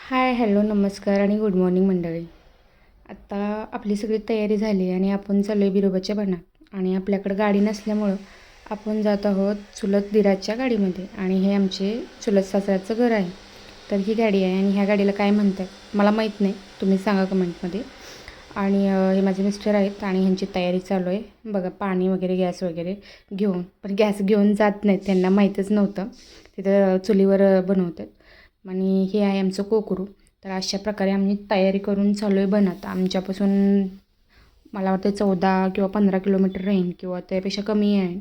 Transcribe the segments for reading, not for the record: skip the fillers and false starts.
हाय, hello, नमस्कार आणि good morning मंडळी. आत्ता आपली सगळी तयारी झाली आणि आपण चाललो आहे बिरोबाच्या बनात आणि आपल्याकडं गाडी नसल्यामुळं आपण जात आहोत चुलत दिराच्या गाडीमध्ये आणि हे आमचे चुलत सासऱ्याचं घर आहे. तर ही गाडी आहे आणि ह्या गाडीला काय म्हणतात मला माहीत नाही, तुम्ही सांगा कमेंटमध्ये. आणि हे माझे मिस्टर आहेत आणि ह्यांची तयारी चालू आहे. बघा पाणी वगैरे गॅस वगैरे घेऊन, पण गॅस घेऊन जात नाहीत, त्यांना माहीतच नव्हतं तिथं चुलीवर बनवतात. आणि हे आहे आमचं कोकरू. तर अशा प्रकारे आम्ही तयारी करून चालू आहे बनात. आमच्यापासून मला वाटतं 14 किंवा 15 किलोमीटर राहील किंवा त्यापेक्षा कमी आहे.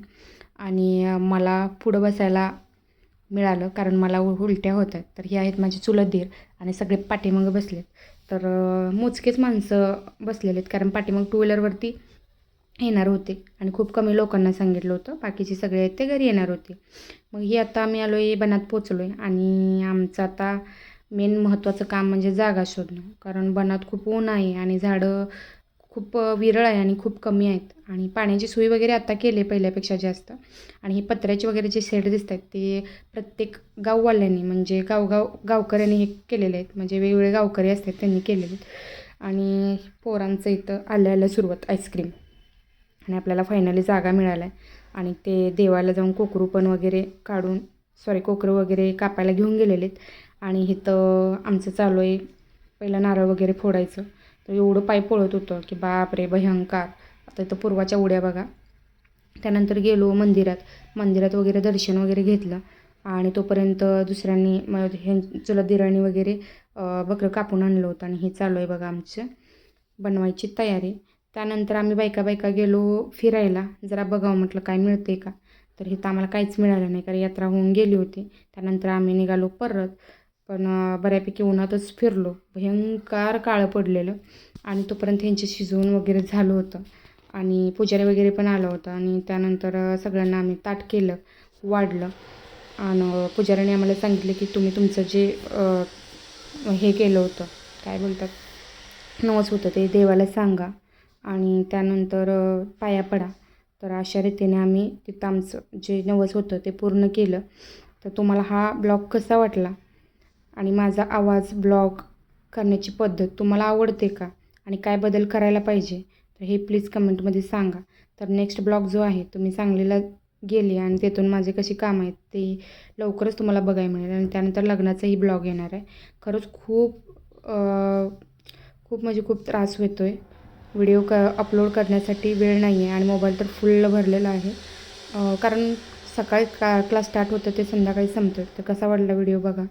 आणि मला पुढं बसायला मिळालं कारण मला उलट्या होत आहेत. तर हे आहेत माझे चुलत दीर आणि सगळे पाठीमागं बसलेत. तर मोजकेच माणसं बसलेले आहेत कारण पाठीमाग टू व्हीलरवरती येणार होते आणि खूप कमी लोकांना सांगितलं होतं, बाकीचे सगळे आहेत ते घरी येणार होते. मग ही आता आम्ही आलो आहे बनात पोचलो आहे आणि आमचं आता मेन महत्त्वाचं काम म्हणजे जागा शोधणं. कारण बनात खूप ऊन आहे आणि झाडं खूप विरळ आहे आणि खूप कमी आहेत आणि पाण्याची सोय वगैरे आता केली आहे पहिल्यापेक्षा जास्त. आणि हे पत्र्याचे वगैरे जे शेड दिसत आहेत ते प्रत्येक गाववाल्यांनी म्हणजे गावकऱ्यांनी हे केलेले आहेत, म्हणजे वेगवेगळे गावकरी असतात त्यांनी केलेले आहेत. आणि पोरांचं इथं आल्या सुरुवात आईस्क्रीम आणि आपल्याला फायनली जागा मिळाला आहे. आणि ते देवाला जाऊन कोकरू पण वगैरे काढून कोकरू वगैरे कापायला घेऊन गेलेले आहेत. आणि इथं आमचं चालू आहे पहिलं नारळ वगैरे फोडायचं. तर एवढं पाय पळत होतं की बापरे भयंकर. आता इथं पूर्वाच्या उड्या बघा. त्यानंतर गेलो मंदिरात वगैरे दर्शन वगैरे घेतलं आणि तोपर्यंत दुसऱ्यांनी चुलत दिराणी वगैरे बकरं कापून आणलं होतं आणि हे चालू आहे बघा आमचं बनवायची तयारी. त्यानंतर आम्ही बायका गेलो फिरायला, जरा बघावं म्हटलं काय मिळते का. तर इथं आम्हाला काहीच मिळालं नाही कारण यात्रा होऊन गेली होती. त्यानंतर आम्ही निघालो परत, पण बऱ्यापैकी उन्हातच फिरलो. भयंकर काळं पडलेलं आणि तोपर्यंत ह्यांचे शिजवून वगैरे झालं होतं आणि पुजारी वगैरे पण आलं होतं. आणि त्यानंतर सगळ्यांना आम्ही ताट केलं, वाढलं आणि पुजाऱ्याने आम्हाला सांगितलं की तुम्ही तुमचं जे हे केलं होतं, काय बोलतात, नवस होतं ते देवाला सांगा आणि त्यानंतर पाया पडा. तर अशा रीतीने आम्ही तिथं आमचं जे नवस होतं ते पूर्ण केलं. तर तुम्हाला हा ब्लॉग कसा वाटला आणि माझा आवाज ब्लॉग करण्याची पद्धत तुम्हाला आवडते का आणि काय बदल करायला पाहिजे तर हे प्लीज कमेंटमध्ये सांगा. तर नेक्स्ट ब्लॉग जो आहे तुम्ही सांगलीला गेले आणि तिथून माझे कशी कामं आहेत ते लवकरच तुम्हाला बघायला मिळेल. आणि त्यानंतर लग्नाचाही ब्लॉग येणार आहे. खरंच खूप म्हणजे खूप त्रास होतो आहे. व्हिडिओ अपलोड करण्यासाठी वेळ नाही आहे आणि मोबाईल तर फुल्ल भरलेला आहे. कारण सकाळी क्लास स्टार्ट होतं ते संध्याकाळी संपतं. तर कसा वाटला व्हिडिओ बघा.